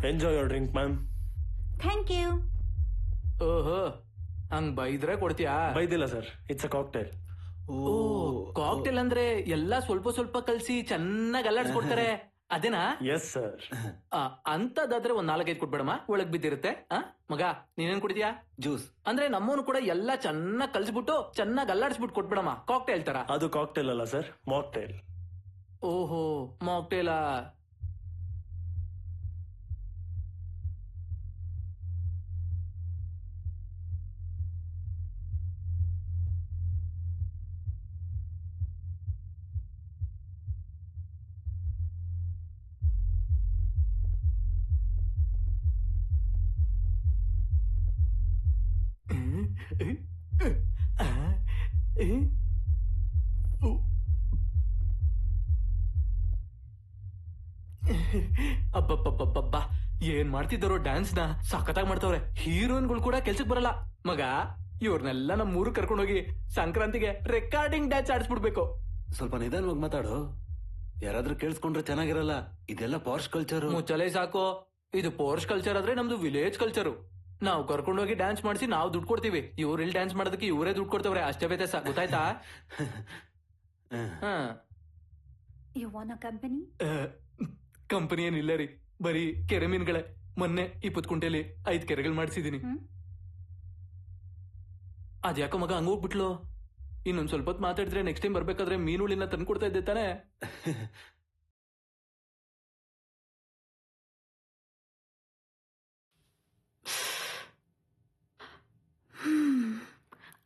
Enjoy your drink ma'am. Thank you. ಓಹೋ, ಹಂಗ್ ಬೈದ್ರೆ ಕೊಡ್ತೀಯಾ? ಬೈದಿಲ್ಲ ಸರ್, ಇಟ್ಸ್ ಅ ಕಾಕ್ಟೇಲ್. ಓ, ಕಾಕ್ಟೇಲ್ ಅಂದ್ರೆ ಎಲ್ಲಾ ಸ್ವಲ್ಪ ಸ್ವಲ್ಪ ಕಲ್ಸಿ ಚೆನ್ನಾಗಿ ಅಲ್ಲಾಡ್ಸ್ಕೊಡ್ತಾರೆ, ಅದೇನಾ? Yes sir. ಅಂತದಾದ್ರೆ ಒಂದ್ 4-5 ಕೊಟ್ಬೇಡಮ್ಮ, ಒಳಗ್ ಬಿದ್ದಿರುತ್ತೆ. ಮಗ ನೀನೇನ್ ಕುಡಿದ್ಯಾ? ಜ್ಯೂಸ್. ಅಂದ್ರೆ ನಮ್ಮವನು ಕೂಡ ಎಲ್ಲಾ ಚೆನ್ನಾಗ್ ಕಲ್ಸ್ಬಿಟ್ಟು ಚೆನ್ನಾಗ್ ಅಲ್ಲಾಡ್ಸ್ಬಿಟ್ಟು ಕೊಟ್ಬಿಡಮ್ಮ, ಕಾಕ್ಟೇಲ್ ತರ. ಅದು ಕಾಕ್ಟೇಲ್ ಅಲ್ಲ ಸರ್, ಮಾಕ್ಟೇಲ್. ಓಹೋ, ಮಾಕ್ಟೇಲಾ? ಅಬ್ಬಬ್ಬಬ್ಬಬ್ಬ, ಏನ್ ಮಾಡ್ತಿದ್ದಾರೋ ಡ್ಯಾನ್ಸ್ ನ, ಸಖತ್ತಾಗಿ ಮಾಡ್ತವ್ರೆ. ಹೀರೋಯಿನ್ಗಳು ಕೂಡ ಕೆಲ್ಸಕ್ ಬರಲ್ಲ ಮಗ. ಇವ್ರನ್ನೆಲ್ಲ ನಮ್ ಊರು ಕರ್ಕೊಂಡೋಗಿ ಸಂಕ್ರಾಂತಿಗೆ ರೆಕಾರ್ಡಿಂಗ್ ಡ್ಯಾನ್ಸ್ ಆಡಿಸ್ಬಿಡ್ಬೇಕು. ಸ್ವಲ್ಪ ನಿಧಾನವಾಗಿ ಮಾತಾಡು, ಯಾರಾದ್ರೂ ಕೇಳಿಸ್ಕೊಂಡ್ರೆ ಚೆನ್ನಾಗಿರಲ್ಲ. ಇದೆಲ್ಲ ಪಾರ್ಶ್ ಕಲ್ಚರ್. ಮುಚ್ಚಲೇ ಸಾಕು. ಇದು ಪೋರ್ಷ್ ಕಲ್ಚರ್ ಆದ್ರೆ ನಮ್ದು ವಿಲೇಜ್ ಕಲ್ಚರು. ನಾವು ಕರ್ಕೊಂಡೋಗಿ ಡ್ಯಾನ್ಸ್ ಮಾಡಿಸಿ ನಾವು ದುಡ್ಡು ಕೊಡ್ತೀವಿ, ಇವ್ರು ಇಲ್ಲಿ ಡ್ಯಾನ್ಸ್ ಮಾಡೋದಕ್ಕೆ ಇವರೇ ದುಡ್ಡು ಕೊಡ್ತವ್ರೆ, ಅಷ್ಟೇ ವ್ಯತ್ಯಾಸ. ಗೊತ್ತಾಯ್ತಾ? You want a company? Company ಏನಿಲ್ಲ ರೀ, ಬರೀ ಕೆರೆ ಮೀನ್ಗಳೇ. ಮೊನ್ನೆ 20 ಕುಂಟೆಲಿ 5 ಕೆರೆಗಳು ಮಾಡಿಸಿದೀನಿ. ಅದ್ಯಾಕೋ ಮಗ ಹಂಗ ಹೋಗ್ಬಿಟ್ಲು? ಇನ್ನೊಂದ್ ಸ್ವಲ್ಪ ಹೊತ್ತು ಮಾತಾಡಿದ್ರೆ ನೆಕ್ಸ್ಟ್ ಟೈಮ್ ಬರ್ಬೇಕಾದ್ರೆ ಮೀನುಳಿನ ತಂದು ಕೊಡ್ತಾ ಇದ್ದೆ ತಾನೆ?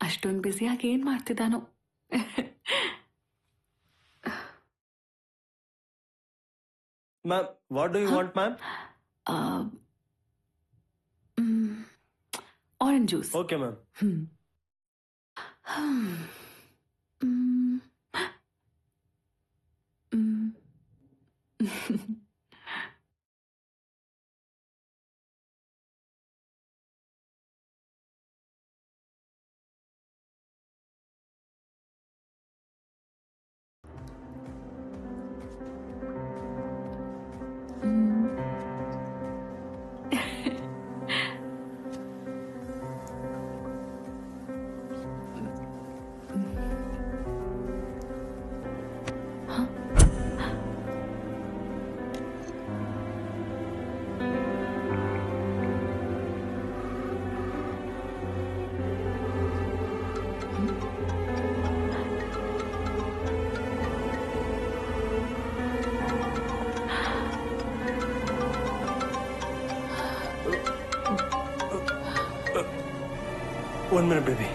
ಅಷ್ಟೊಂದು ಬ್ಯುಸಿಯಾಗಿ ಏನ್ ಮಾಡ್ತಿದ್ದಾನೋ. Ma'am, what do you want ma'am? Orange juice. Okay ma'am. One minute, baby.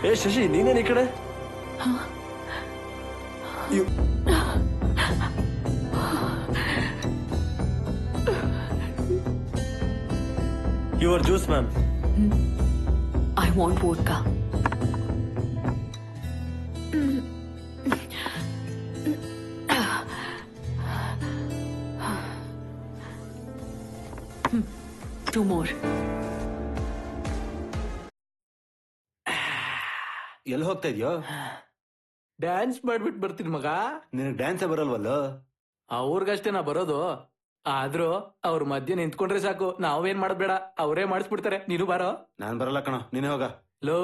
Hey, Shashi, ನೀನೇನು ಈ ಕಡೆ? Your juice, ma'am. I want vodka. Two more. ಎಲ್ಲಿ ಹೋಗ್ತಾ ಇದ್ಯೋ? ಡ್ಯಾನ್ಸ್ ಮಾಡ್ಬಿಟ್ಟು ಬರ್ತೀನಿ ಮಗ. ನಿನಗೆ ಡ್ಯಾನ್ಸೇ ಬರಲ್ವಲ್ಲ? ಅವ್ರಿಗಷ್ಟೇ ನಾ ಬರೋದು. ಆದ್ರೂ ಅವ್ರ ಮಧ್ಯೆ ನಿಂತ್ಕೊಂಡ್ರೆ ಸಾಕು, ನಾವೇನ್ ಮಾಡೋದ್ ಬೇಡ, ಅವರೇ ಮಾಡಿಸ್ಬಿಡ್ತಾರೆ. ನೀನು ಬಾರೋ. ನಾನ್ ಬರಲ್ಲ ಕಣ, ನೀನೇ ಹೋಗ. ಲೋ,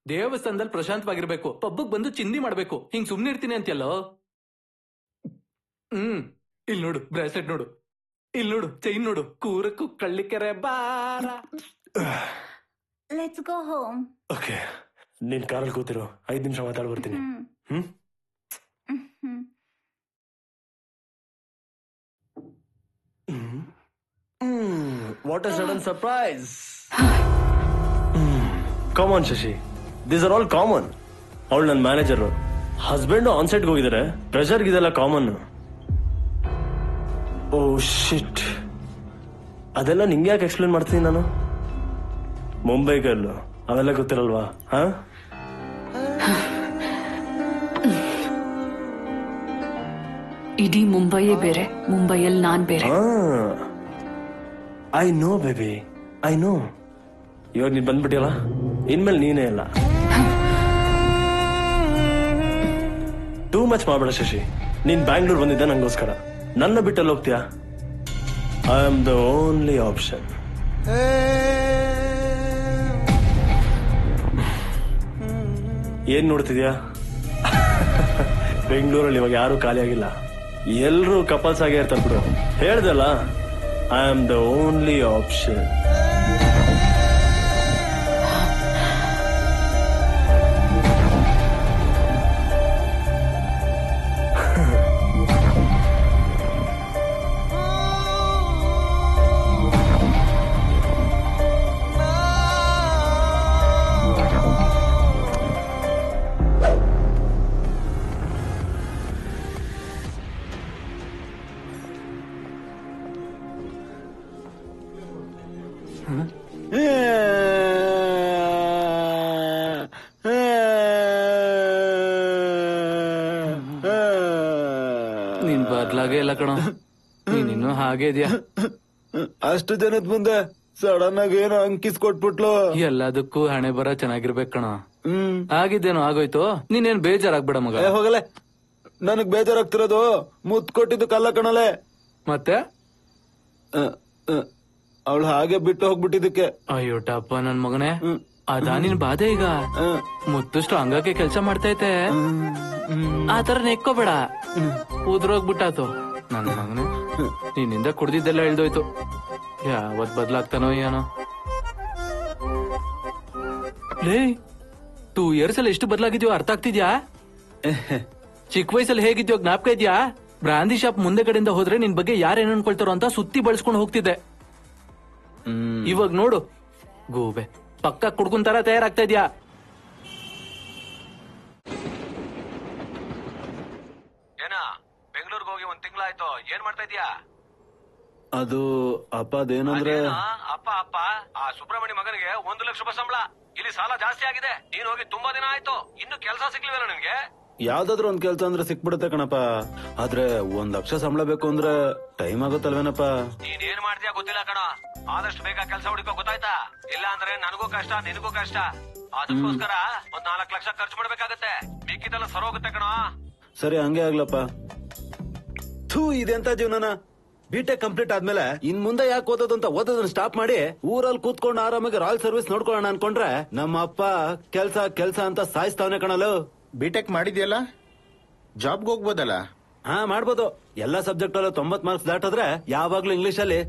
ದೇವಸ್ಥಾನದಲ್ಲಿ ಪ್ರಶಾಂತವಾಗಿರ್ಬೇಕು, ಪಬ್ಬಕ್ ಬಂದು ಚಿಂದಿ ಮಾಡ್ಬೇಕು. ಹಿಂಗ್ ಸುಮ್ನೆ ಇರ್ತೀನಿ ಅಂತೆಲ್ಲೋ. ಇಲ್ಲಿ ನೋಡು ಬ್ರಾಸ್ಲೆಟ್ ನೋಡು, ಇಲ್ಲಿ ನೋಡು ಚೈನ್ ನೋಡು, ಕೂರಕ್ಕೂ ಕಳ್ಳಿಕೆರೆ ಬಾರ. Let's go home. ಓಕೆ, ನೀನ್ ಕಾರಲ್ಲಿ ಕೂತಿರೋ, 5 ನಿಮಿಷ ಮಾತಾಡ್ ಬರ್ತೀನಿ. What a sudden surprise. Come on, Shashi. These are all common. ಅವಳು ನನ್ನ ಮ್ಯಾನೇಜರ್, ಹಸ್ಬೆಂಡ್ ಆನ್ಸೈಟ್ಗೆ ಹೋಗಿದ್ದಾರೆ. ಪ್ರೆಷರ್ ಇದೆಲ್ಲ ಕಾಮನ್. ಓ ಶಿಟ್, ಅದೆಲ್ಲ ನಿಂಗೆ ಯಾಕೆ ಎಕ್ಸ್ಪ್ಲೇನ್ ಮಾಡ್ತೀನಿ ನಾನು? ಮುಂಬೈ ಗರ್ಲು, ಅವೆಲ್ಲ ಗೊತ್ತಿರಲ್ವಾ? ಇಡೀ ಮುಂಬೈಯೇ ಬೇರೆ, ಮುಂಬೈಯಲ್ಲಿ ನಾನ್ ಬೇರೆ. I know baby, I know. ಇವಾಗ ನೀನ್ ಬಂದ್ಬಿಟ್ಟಿಯಲ್ಲ, ಇನ್ಮೇಲೆ ನೀನೇ ಅಲ್ಲ. ಟೂ ಮಚ್ ಮಾಡಬೇಡ ಶಶಿ. ನೀನ್ ಬ್ಯಾಂಗ್ಳೂರ್ ಬಂದಿದ್ದ ನಂಗೋಸ್ಕರ. ನನ್ನ ಬಿಟ್ಟಲ್ಲಿ ಹೋಗ್ತೀಯಾ? I am the only option. ಏನ್ ನೋಡ್ತಿದ್ಯಾ? ಬೆಂಗಳೂರಲ್ಲಿ ಇವಾಗ ಯಾರು ಖಾಲಿ ಆಗಿಲ್ಲ, ಎಲ್ರೂ ಕಪಲ್ಸ್ ಆಗೇ ಇರ್ತಾರೆ ಬಿಡು. ಹೇಳ್ದಲ್ಲ, I am the only option. ನೀನ್ ಬದ್ಲಾಗೆ ಇಲ್ಲ ಕಣೋ, ನೀನಿನ್ನು ಹಾಗೆ ಇದೆಯಾ. ಅಷ್ಟು ಜನದ ಮುಂದೆ ಸಡನ್ ಆಗಿ ಏನೋ ಅಂಕಿಸ್ಕೊಟ್ಬಿಟ್ಲು. ಎಲ್ಲದಕ್ಕೂ ಹಣೆ ಬರ ಚೆನ್ನಾಗಿರ್ಬೇಕ್ ಕಣ. ಆಗಿದ್ದೇನೋ ಆಗೋಯ್ತು, ನೀನೇನ್ ಬೇಜಾರಾಗ್ಬೇಡ ಮಗ. ಹೋಗಲೆ, ನನಗ್ ಬೇಜಾರಾಗ್ತಿರೋದು ಮುತ್ ಕೊಟ್ಟಿದ್ದು ಕಲ್ಲ ಕಣಲೆ. ಮತ್ತೆ ಅವಳು ಹಾಗೆ ಬಿಟ್ಟು ಹೋಗ್ಬಿಟ್ಟಿದ್ದಕ್ಕೆ. ಅಯ್ಯೋ ಟಪ್ಪ ನನ್ ಮಗನೇ, ಅದಾ ನಿನ್ ಬಾಧೆ ಈಗ. ಮುತ್ತು ಸ್ಟ್ರಾಂಗ್ ಆಗಿ ಕೆಲ್ಸ ಮಾಡ್ತೈತೆ, ಆತರ ನೆಕ್ಕೋಬೇಡ. ಉದ್ರೋಗ್ಬಿಟ್ಟಾತು ನನ್ ಮಗನೇ. ನಿನ್ನಿಂದ ಕುಡ್ದಿದ್ದೆಲ್ಲ ಇಳ್ದೋಯ್ತು. ಯಾವತ್ ಬದ್ಲಾಗ್ತಾನೋ ಏನೋ. ಲೇ, 2 years ಅಲ್ಲಿ ಎಷ್ಟು ಬದಲಾಗಿದ್ಯೋ ಅರ್ಥ ಆಗ್ತಿದ್ಯಾ? ಚಿಕ್ಕ ವಯಸ್ಸಲ್ಲಿ ಹೇಗಿದ್ಯೋ ಜ್ಞಾಪಕ ಇದ್ಯಾ? ಬ್ರಾಂದಿ ಶಾಪ್ ಮುಂದೆ ಕಡೆಯಿಂದ ಹೋದ್ರೆ ನಿನ್ ಬಗ್ಗೆ ಯಾರೇನ್ ಅನ್ಕೊಳ್ತಾರೋ ಅಂತ ಸುತ್ತಿ ಬಳಸ್ಕೊಂಡು ಹೋಗ್ತಿದ್ದೆ. ಇವಾಗ ನೋಡು, ಗೂಬೆ ಪಕ್ಕ ಕುಡ್ಕುನ್ ತರ ತಯಾರಾಗ್ತಾ ಇದ್ಯಾ. ಏನ ಬೆಂಗಳೂರಿಗೆ ಹೋಗಿ 1 ತಿಂಗಳಾಯ್ತು, ಏನ್ ಮಾಡ್ತಾ ಇದ್ಯಾ? ಅದು ಅಪ್ಪ ಅದೇನಂದ್ರೆ ಅಪ್ಪ ಆ ಸುಬ್ರಹ್ಮಣ್ಯ ಮಗನಿಗೆ 1 ಲಕ್ಷ ರೂಪಾಯಿ ಸಂಬಳ. ಇಲ್ಲಿ ಸಾಲ ಜಾಸ್ತಿ ಆಗಿದೆ. ನೀನ್ ಹೋಗಿ ತುಂಬಾ ದಿನ ಆಯ್ತು, ಇನ್ನು ಕೆಲಸ ಸಿಗ್ಲಿಲ್ಲ ನಿನ್ಗೆ. ಯಾವ್ದಾದ್ರು ಒಂದ್ ಕೆಲ್ಸ ಅಂದ್ರೆ ಸಿಕ್ಬಿಡುತ್ತೆ ಕಣಪ್ಪ. ಆದ್ರೆ 1 ಲಕ್ಷ ಸಂಬಳ ಬೇಕು ಅಂದ್ರೆ ಟೈಮ್ ಆಗುತ್ತಲ್ವೇನಪ್ಪ. ನೀನ್ ಏನ್ ಮಾಡ್ತೀಯಾ ಗೊತ್ತಿಲ್ಲ ಕಣ. ಆದಷ್ಟು ಬೇಗ ಕೆಲಸ ಹುಡುಕೋ, ಗೊತ್ತಾಯ್ತಾ? ಇಲ್ಲ ಅಂದ್ರೆ ನನಗೂ ಕಷ್ಟ, ನಿನಗೂ ಕಷ್ಟ. ಅದಕ್ಕೋಸ್ಕರ 1 4 ಲಕ್ಷ ಖರ್ಚು ಮಾಡ್ಬೇಕಾಗತ್ತೆ. ಮಿಕ್ಕಿದೆಲ್ಲ ಸರೋಗುತ್ತೆ ಕಣ. ಸರಿ, ಹಂಗೆ ಆಗ್ಲಪ್ಪ. ಇದೆಂತ ಜೀವನನ? ಬಿಟೆಕ್ ಕಂಪ್ಲೀಟ್ ಆದ್ಮೇಲೆ ಇನ್ ಮುಂದೆ ಯಾಕೆ ಓದೋದು ಅಂತ ಓದೋದನ್ನ ಸ್ಟಾಪ್ ಮಾಡಿ ಊರಲ್ಲಿ ಕೂತ್ಕೊಂಡು ಆರಾಮಾಗಿ ರಾಯಲ್ ಸರ್ವಿಸ್ ನೋಡ್ಕೊಳ್ಳೋಣ ಅನ್ಕೊಂಡ್ರೆ ನಮ್ಮ ಅಪ್ಪ ಕೆಲ್ಸ ಅಂತ ಸಾಯಿಸ್ತಾವನೆ ಕಣಲು. ಬಿಟೆಕ್ ಮಾಡಿದ್ಯಲ್ಲ, ಜಾಬ್ಗೆ ಹೋಗ್ಬೋದಲ್ಲ? ಹಾ, ಮಾಡ್ಬೋದು. ಎಲ್ಲಾ ಸಬ್ಜೆಕ್ಟ್ ಅಲ್ಲೂ 90 ಮಾರ್ಕ್ಸ್ ದಾಟಿದ್ರೆ ಯಾವಾಗ್ಲೂ ಇಂಗ್ಲಿಷ್ ಅಲ್ಲಿ